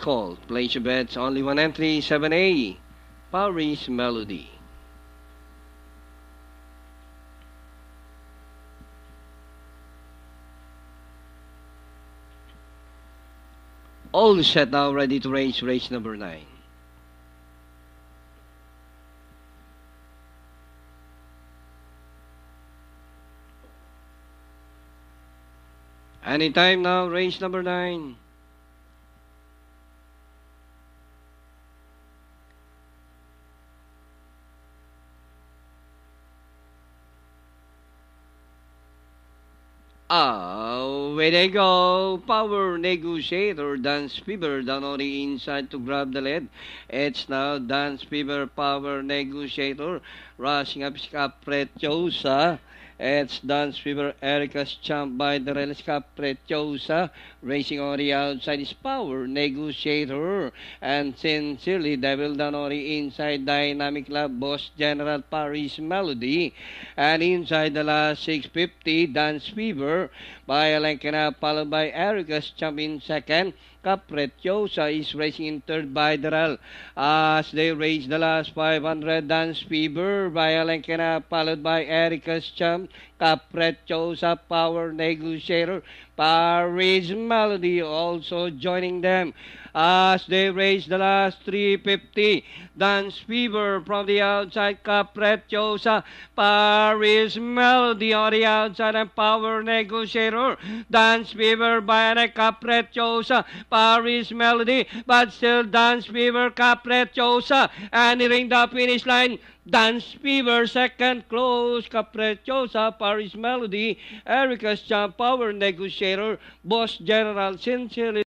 called. Place your bets, only one entry, 7A, Paris Melody. All set now, ready to race number 9. Anytime now, race number 9. Away they go. Power Negotiator. Dance Fever down on the inside to grab the lead. It's now Dance Fever, Power Negotiator. Rushing up Capricciosa. It's Dance Fever, Erica's Champ by the rails. Capricciosa. Racing on the outside is Power Negotiator. And Sincerely Devil down on the inside. Dynamic Love, Boss General, Paris Melody. And inside the last 650, Dance Fever by Alenkina, followed by Erica's Champ in second. Capricciosa is racing in third by Daral. As they race the last 500, Dance Fever by Alenkina, followed by Erica's Champ. Capricciosa, Power Negotiator, Paris Melody also joining them as they race the last 350. Dance Fever from the outside, Capricciosa, Paris Melody on the outside, and Power Negotiator. Dance Fever by Capricciosa, Paris Melody, but still Dance Fever, Capricciosa, and nearing the finish line. Dance Fever second, close. Capricciosa, Paris Melody, Erica's Champ, Power Negotiator, Boss General, Sincerely